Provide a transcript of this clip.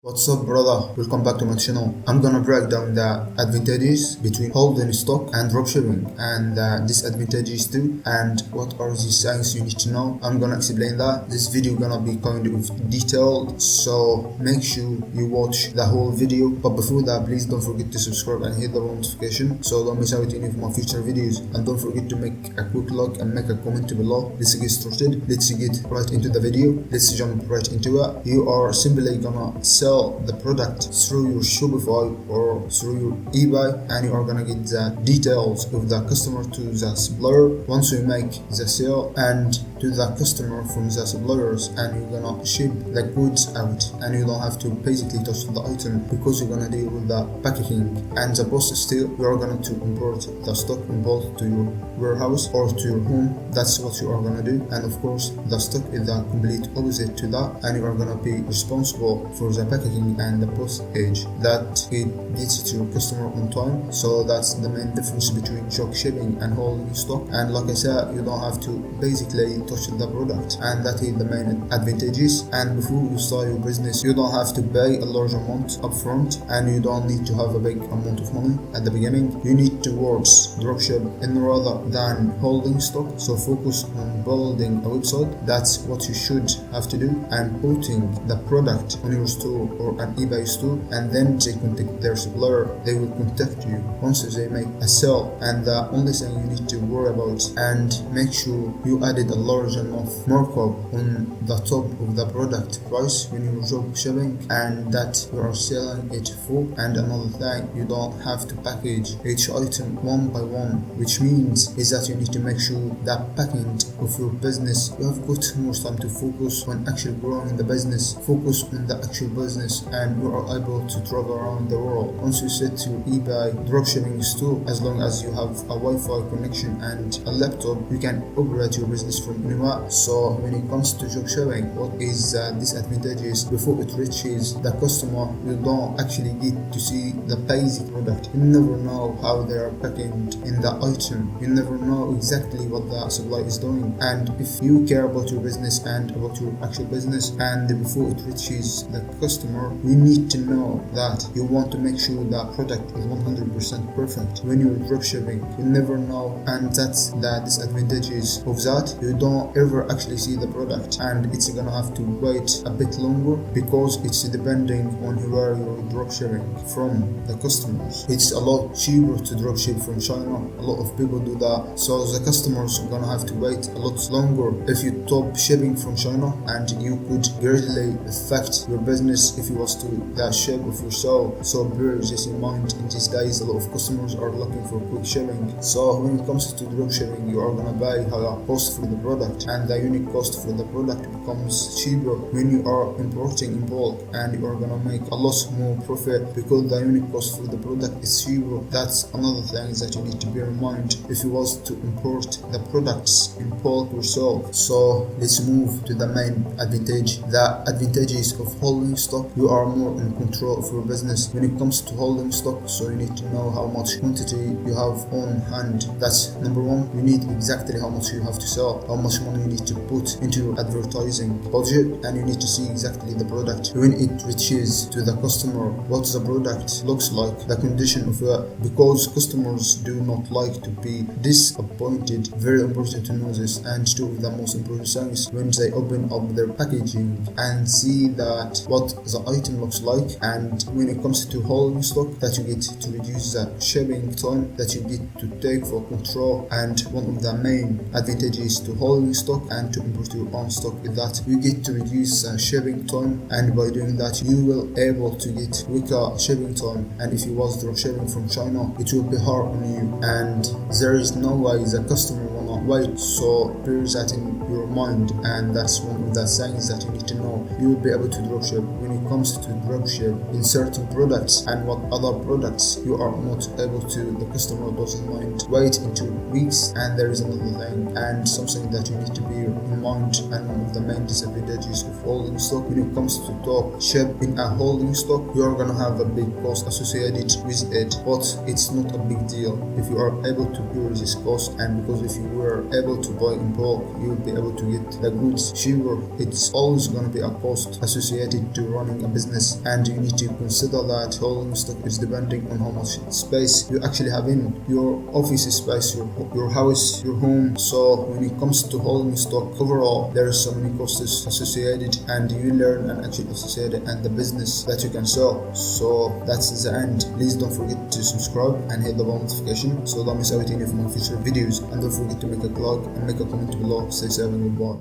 What's up, brother? Welcome back to my channel. I'm gonna break down the advantages between holding stock and dropshipping and the disadvantages too, and what are the things you need to know. I'm gonna explain that. This video gonna be kind of detailed, so make sure you watch the whole video. But before that, please don't forget to subscribe and hit the bell notification so don't miss out any of my future videos. And don't forget to make a quick like and make a comment below. Let's get started. Let's get right into the video. Let's jump right into it. You are simply gonna sell the product through your Shopify or through your eBay, and you are gonna get the details of the customer to the supplier once you make the sale, and to the customer from the suppliers, and you're gonna ship the goods out, and you don't have to basically touch the item because you're gonna deal with the packaging and the post. Still, you are gonna to import the stock in bulk to your warehouse or to your home. That's what you are gonna do. And of course, the stock is the complete opposite to that, and you are gonna be responsible for the packaging and the postage that it gets to your customer on time. So that's the main difference between drop shipping and holding stock. And like I said, you don't have to basically touch the product, and that is the main advantages. And before you start your business, you don't have to pay a large amount upfront, and you don't need to have a big amount of money at the beginning. You need towards dropship in rather than holding stock. So focus on building a website. That's what you should have to do, and putting the product on your store or an eBay store, and then they contact their supplier. They will contact you once they make a sale, and the only thing you need to worry about, and make sure you added a large enough markup on the top of the product price when you drop shipping, and that you are selling it for. And another thing, you don't have to package each item one by one, which means is that you need to make sure that packaging of your business, you have got more time to focus on actually growing the business, focus on the actual business, and you are able to travel around the world. Once you set your eBay dropshipping store, as long as you have a Wi-Fi connection and a laptop, you can operate your business from anywhere. So when it comes to dropshipping, what is disadvantages? Before it reaches the customer, you don't actually get to see the basic product. You never know how they are packaged in the item. You never know exactly what the supply is doing. And if you care about your business and about your actual business, and before it reaches the customer, you need to know that you want to make sure the product is 100% perfect. When you're dropshipping, you never know, and that's the disadvantages of that. You don't ever actually see the product, and it's gonna have to wait a bit longer because it's depending on where you're dropshipping from the customers. It's a lot cheaper to dropship from China. A lot of people do that, so the customers are gonna have to wait a lot longer. If you stop shipping from China, and you could greatly affect your business if you was to the ship of your soul. So bear this in mind. In these days, a lot of customers are looking for quick shipping. So when it comes to drop shipping, you are gonna pay higher cost for the product, and the unit cost for the product becomes cheaper when you are importing in bulk, and you are gonna make a lot more profit because the unit cost for the product is cheaper. That's another thing that you need to bear in mind if you was to import the products in bulk yourself. So let's move to the main advantage. The advantages of holding stock: you are more in control of your business when it comes to holding stock. So you need to know how much quantity you have on hand. That's number one. You need exactly how much you have to sell, how much money you need to put into your advertising budget, and you need to see exactly the product when it reaches to the customer, what the product looks like, the condition of it, because customers do not like to be disappointed. Very important to know this. And two of the most important things, when they open up their packaging and see that what the item looks like. And when it comes to holding stock, that you get to reduce the shipping time, that you get to take for control. And one of the main advantages to holding stock and to import your own stock is that you get to reduce shipping time, and by doing that you will able to get quicker shipping time. And if you was drop shipping from China, it will be hard on you, and there is no way the customer will not wait. So bear that in your mind, and that's one of the things that you need to know. You will be able to dropship when it comes to dropship in certain products, and what other products you are not able to. The customer doesn't mind wait into weeks. And there is another thing, and something that you need to bear in mind, and one of the main disadvantages of holding stock when it comes to drop ship in a holding stock, you are gonna have a big cost associated with it, but it's not a big deal if you are able to bear this cost. And because if you were able to buy in bulk, you will be able to get the goods cheaper. It's always gonna be a cost associated to running running a business, and you need to consider that holding stock is depending on how much space you actually have in your office space, your house, your home. So when it comes to holding stock, overall there are so many costs associated, and you learn and actually associated and the business that you can sell. So that's the end. Please don't forget to subscribe and hit the bell notification so don't miss out any of my future videos, and don't forget to make a like and make a comment below. Stay safe and goodbye.